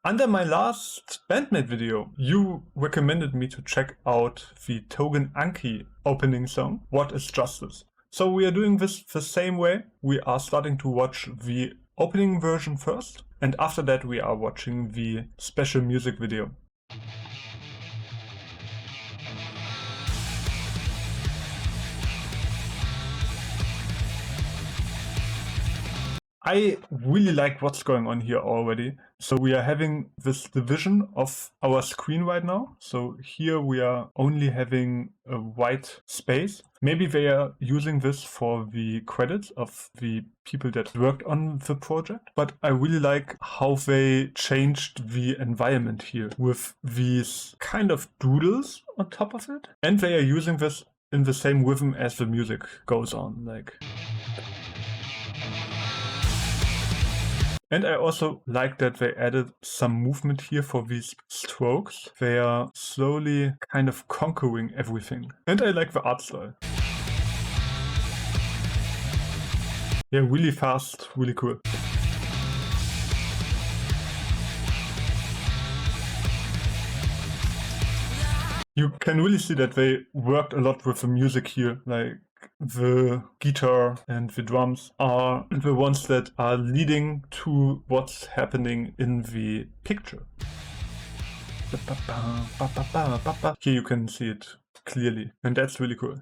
Under my last BAND-MAID video, you recommended me to check out the Tougen Anki opening song, What is Justice? So we are doing this the same way. We are starting to watch the opening version first, and after that we are watching the special music video. I really like what's going on here already. So we are having this division of our screen right now. So here we are only having a white space. Maybe they are using this for the credits of the people that worked on the project. But I really like how they changed the environment here with these kind of doodles on top of it. And they are using this in the same rhythm as the music goes on, like. And I also like that they added some movement here for these strokes. They are slowly kind of conquering everything. And I like the art style. Yeah, really fast, really cool. You can really see that they worked a lot with the music here, like the guitar and the drums are the ones that are leading to what's happening in the picture. Here you can see it clearly, and that's really cool.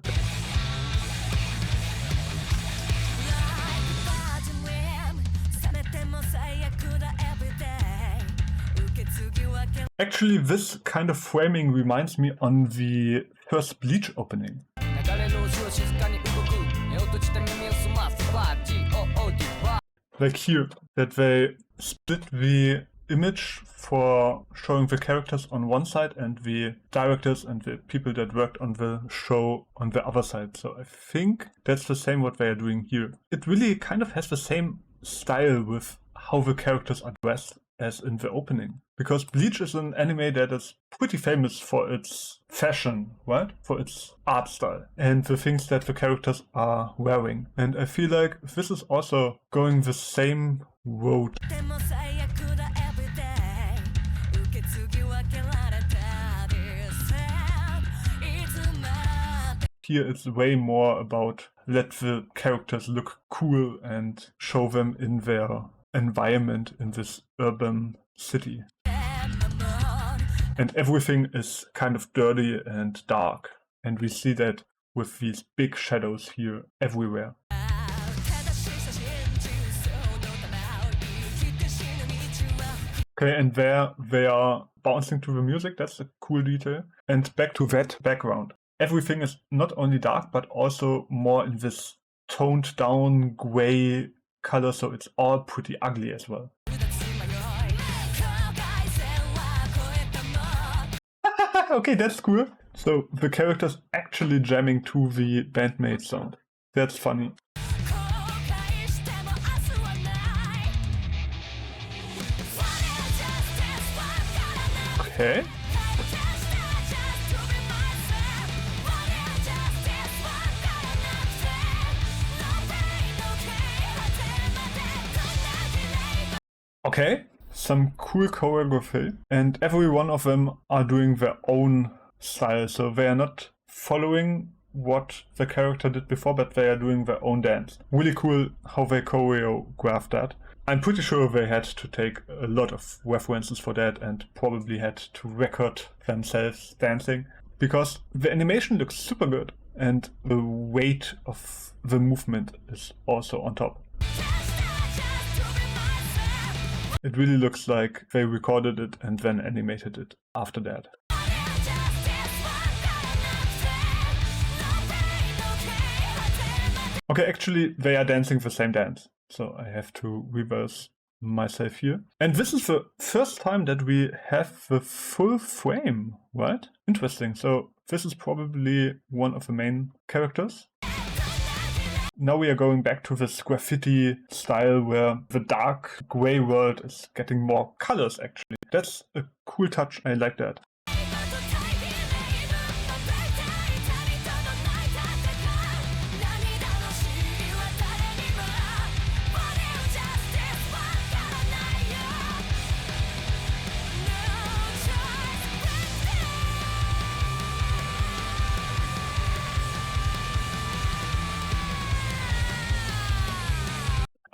Actually, this kind of framing reminds me on the first Bleach opening. Like here, that they split the image for showing the characters on one side and the directors and the people that worked on the show on the other side. So I think that's the same what they are doing here. It really kind of has the same style with how the characters are dressed as in the opening. Because Bleach is an anime that is pretty famous for its fashion, right? For its art style and the things that the characters are wearing. And I feel like this is also going the same road. Here it's way more about let the characters look cool and show them in their environment in this urban city. And everything is kind of dirty and dark. And we see that with these big shadows here everywhere. Okay, and there they are bouncing to the music. That's a cool detail. And back to that background. Everything is not only dark, but also more in this toned down gray color, so it's all pretty ugly as well. Okay, that's cool. So the characters actually jamming to the BAND-MAID sound. That's funny. Okay. Okay, some cool choreography, and every one of them are doing their own style, so they are not following what the character did before, but they are doing their own dance. Really cool how they choreographed that. I'm pretty sure they had to take a lot of references for that and probably had to record themselves dancing, because the animation looks super good and the weight of the movement is also on top. It really looks like they recorded it and then animated it after that. Okay, actually they are dancing the same dance, so I have to reverse myself here. And this is the first time that we have the full frame, right? Interesting, so this is probably one of the main characters. Now we are going back to this graffiti style where the dark gray world is getting more colors actually. That's a cool touch, I like that.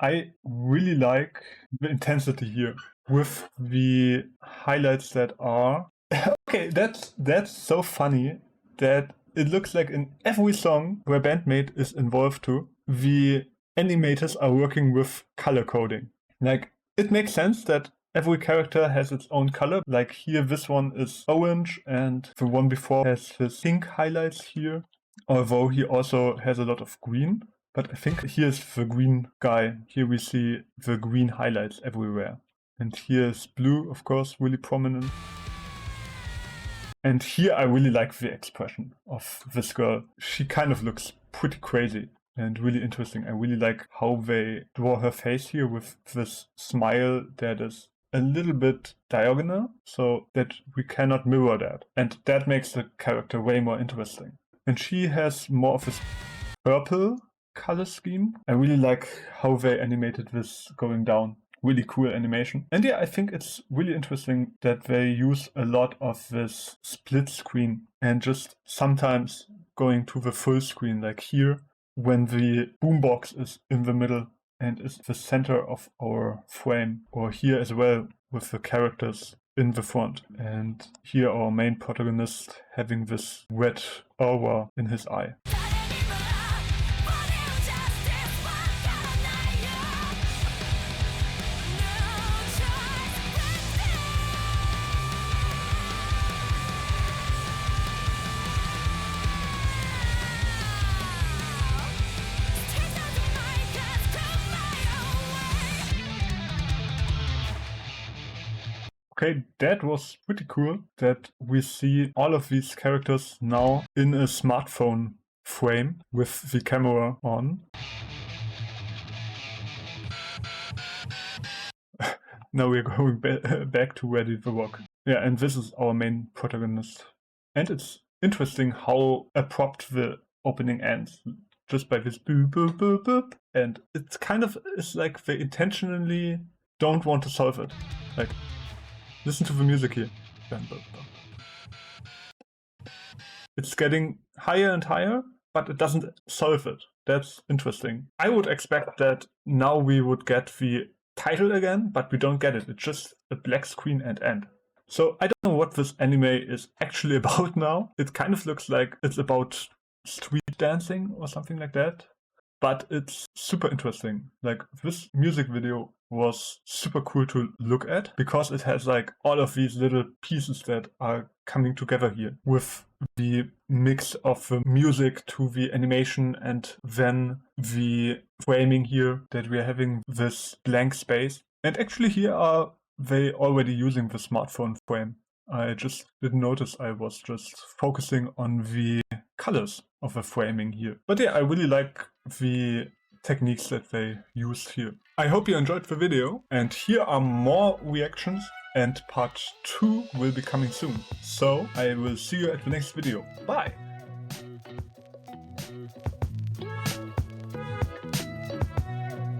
I really like the intensity here with the highlights that are... Okay, that's so funny that it looks like in every song where BAND-MAID is involved too, the animators are working with color coding. Like, it makes sense that every character has its own color. Like here, this one is orange and the one before has his pink highlights here. Although he also has a lot of green. But I think here's the green guy. Here we see the green highlights everywhere. And here's blue, of course, really prominent. And here I really like the expression of this girl. She kind of looks pretty crazy and really interesting. I really like how they draw her face here with this smile that is a little bit diagonal, so that we cannot mirror that. And that makes the character way more interesting. And she has more of this purple color scheme. I really like how they animated this going down. Really cool animation. And yeah, I think it's really interesting that they use a lot of this split screen and just sometimes going to the full screen, like here, when the boombox is in the middle and is the center of our frame, or here as well with the characters in the front. And here our main protagonist having this red aura in his eye. Okay, that was pretty cool that we see all of these characters now in a smartphone frame with the camera on. Now we're going back to where did the rock. Yeah, and this is our main protagonist. And it's interesting how abrupt the opening ends. Just by this boop, boop, boop, boop. And it's kind of, it's like they intentionally don't want to solve it. Like, listen to the music here. It's getting higher and higher, but it doesn't solve it. That's interesting. I would expect that now we would get the title again, but we don't get it. It's just a black screen and end. So I don't know what this anime is actually about now. It kind of looks like it's about street dancing or something like that. But it's super interesting. Like, this music video was super cool to look at because it has like all of these little pieces that are coming together here with the mix of the music to the animation and then the framing here that we are having this blank space. And actually here are they already using the smartphone frame. I just didn't notice. I was just focusing on the colors of the framing here. But yeah, I really like the techniques that they used here. I hope you enjoyed the video, and here are more reactions, and part 2 will be coming soon. So I will see you at the next video. Bye!